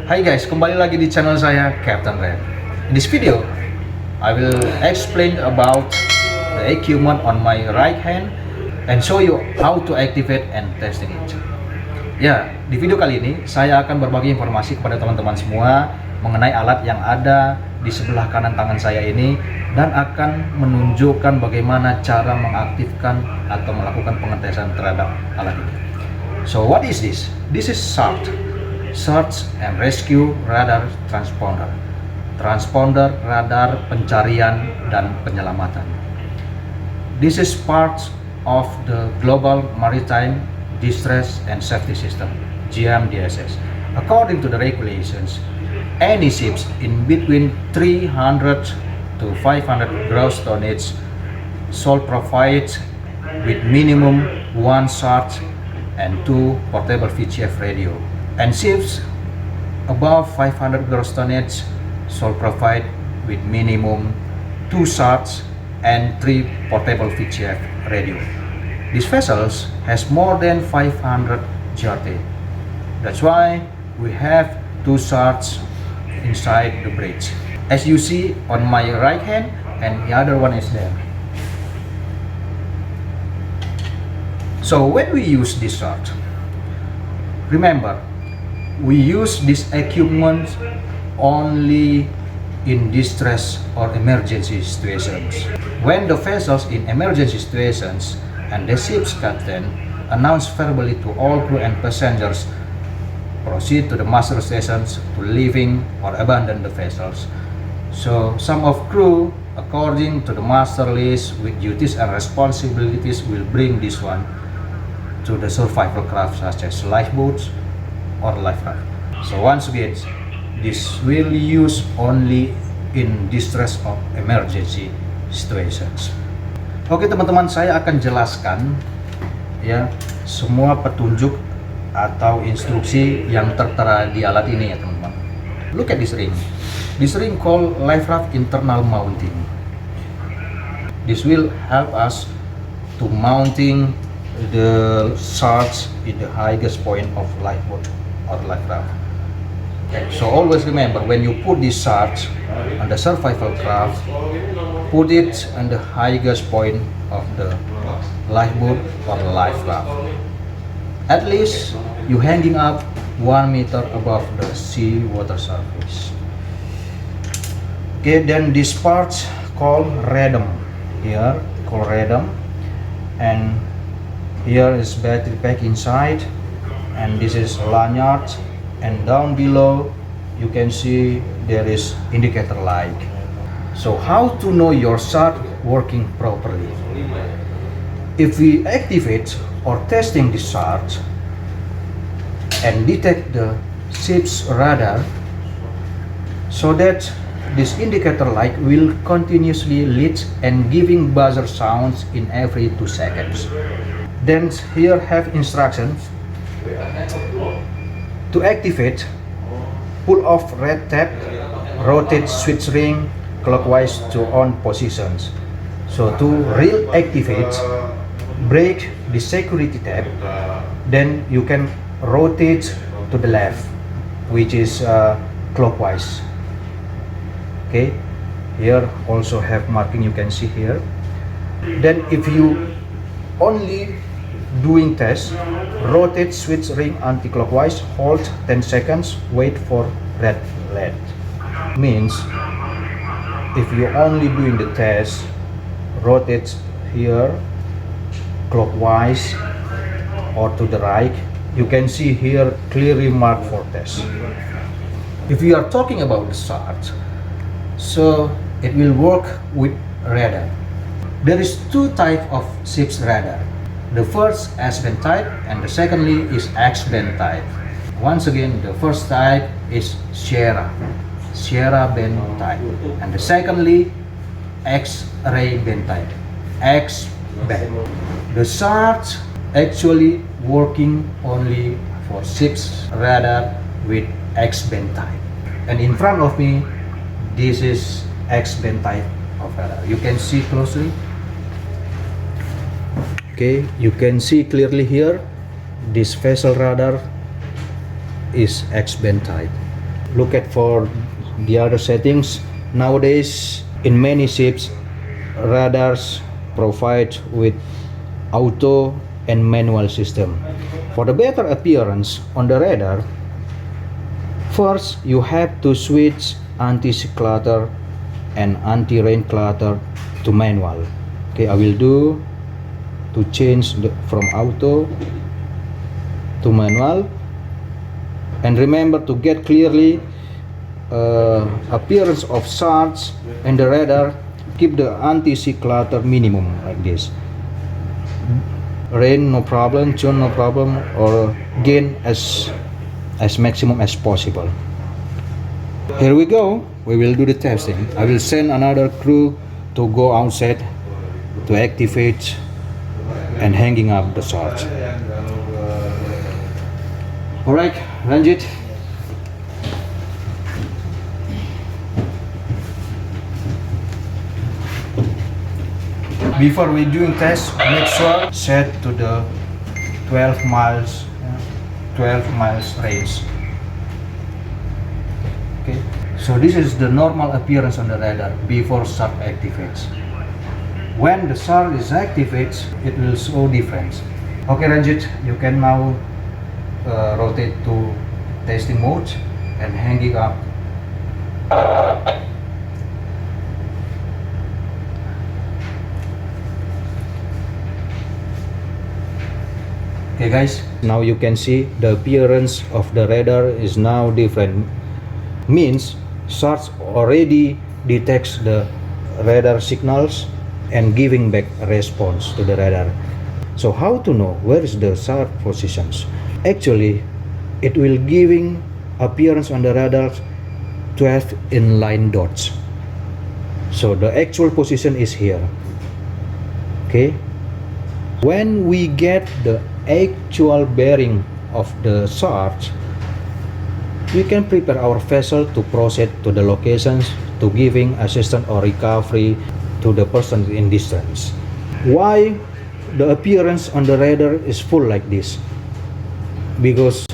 Hai guys, kembali lagi di channel saya, Captain Red. In this video, I will explain about the equipment on my right hand and show you how to activate and testing it. Ya, di video kali ini saya akan berbagi informasi kepada teman-teman semua mengenai alat yang ada di sebelah kanan tangan saya ini dan akan menunjukkan bagaimana cara mengaktifkan atau melakukan pengetesan terhadap alat ini. So what is this? This is Search and Rescue Radar Transponder. Transponder radar pencarian dan penyelamatan. This is part of the Global Maritime Distress and Safety System, GMDSS. According to the regulations, any ships in between 300 to 500 gross tonnage shall provide with minimum 1 search and 2 portable VHF radio. And ships above 500 gross tonnage shall provide with minimum 2 search and 3 portable VHF radio. These vessels has more than 500 GRT. That's why we have 2 search inside the bridge. As you see on my right hand, and the other one is there. So when we use this search, remember, we use this equipment only in distress or emergency situations. When the vessels in emergency situations and the ship's captain announce verbally to all crew and passengers, proceed to the master stations to leaving or abandon the vessels. So some of crew, according to the master list with duties and responsibilities, will bring this one to the survival craft such as lifeboats or life raft. So once again, this will use only in distress or emergency situations. Oke teman-teman, saya akan jelaskan ya semua petunjuk atau instruksi yang tertera di alat ini ya teman-teman. Look at this ring. This ring called life raft internal mounting. This will help us to mounting the search in the highest point of lifeboat or life raft. Okay, so always remember, when you put this search on the survival craft, put it on the highest point of the lifeboat or life raft. At least you hanging up 1 meter above the sea water surface. Okay, then this part called radome. Here called radome, and here is battery pack inside, and this is lanyard, and down below you can see there is indicator light. So how to know your search working properly? If we activate or testing the search and detect the ship's radar, so that this indicator light will continuously lit and giving buzzer sounds in every 2 seconds. Then here have instructions. To activate, pull off red tab, rotate switch ring clockwise to on positions. So to reactivate, break the security tab, then you can rotate to the left, which is clockwise. Okay, here also have marking, you can see here. Then if you only doing test, rotate switch ring anti-clockwise, hold 10 seconds, wait for red LED. Means if you only doing the test, rotate here clockwise or to the right, you can see here clearly marked for test. If we are talking about the search, so it will work with radar. There is 2 types of ship's radar. The first S-band type and the secondly is X-band type. Once again, the first type is Sierra band type, and the secondly X-ray band type, X-band. The search actually working only for ship's radar with X-band type. And in front of me, this is X-band type of radar. You can see closely. Okay, you can see clearly here, this vessel radar is X-band type. look at for the other settings. Nowadays, in many ships, radars provide with auto and manual system. For the better appearance on the radar, first you have to switch anti-sea clutter and anti-rain clutter to manual. Okay, I will do to change from auto to manual. And remember to get clearly appearance of shards and the radar. Keep the anti-sea clutter minimum like this. Rain no problem, tune no problem, or gain as maximum as possible. Here we go. We will do the testing. I will send another crew to go outside to activate and hanging up the shards. Alright, Ranjit. Before we doing test, make sure set to the 12 miles range. Okay, so this is the normal appearance on the radar before SAR activates. When the SAR is activates, it will show difference. Okay, Ranjit, you can now rotate to testing mode and hanging up. Okay guys, now you can see the appearance of the radar is now different. Means SARS already detects the radar signals and giving back a response to the radar. So how to know where is the SAR positions? Actually, it will giving appearance on the radar 12 inline dots. So the actual position is here. Okay. When we get the actual bearing of the SARs, we can prepare our vessel to proceed to the locations to giving assistance or recovery to the person in distress. Why the appearance on the radar is full like this? Because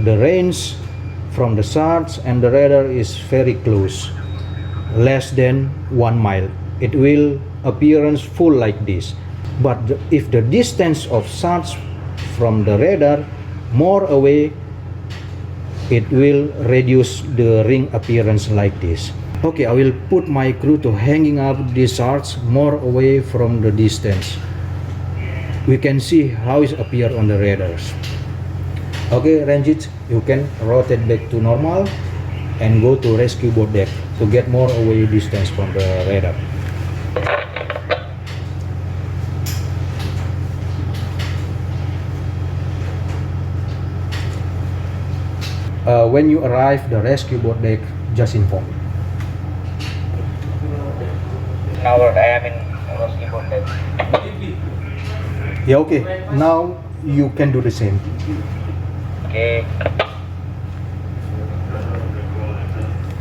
the range from the SARs and the radar is very close, less than 1 mile. It will appearance full like this. But if the distance of SARs from the radar more away, it will reduce the ring appearance like this. Okay, I will put my crew to hanging up these SARs more away from the distance. We can see how it appear on the radars. Okay, Ranjit, you can rotate back to normal and go to rescue boat deck to get more away distance from the radar. When you arrive the rescue boat deck, just inform. Now I am in rescue boat deck. Yeah, okay. Now you can do the same. Okay.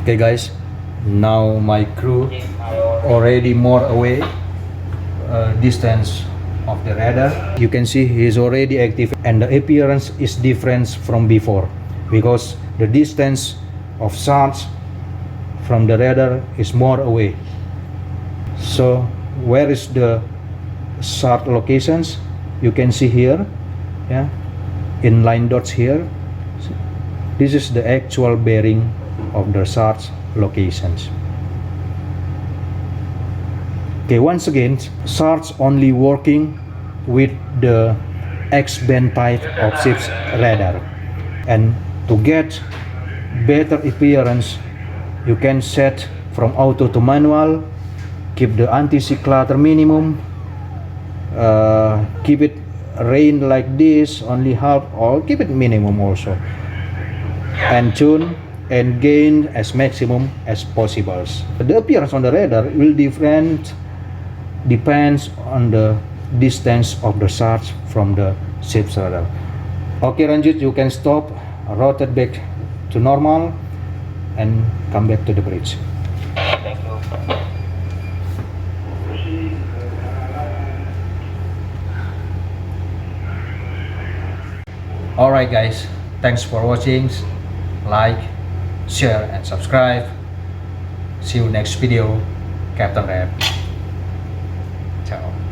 Okay guys, now my crew already more away distance of the radar. You can see he is already active and the appearance is different from before because the distance of SARs from the radar is more away. So where is the SAR locations? You can see here, yeah, in line dots here. This is the actual bearing of the SARs locations. Okay, once again, SARs only working with the X-band type of ship's radar. And to get better appearance, you can set from auto to manual, keep the anti-sea clutter minimum, keep it rain like this, only half, or keep it minimum also, and tune and gain as maximum as possible. The appearance on the radar will depends on the distance of the SARs from the ship's radar. Okay, Ranjit, you can stop, rotate back to normal, and come back to the bridge. Thank you. Alright guys, thanks for watching. Like, share, and subscribe. See you next video. Captain Rap. Ciao.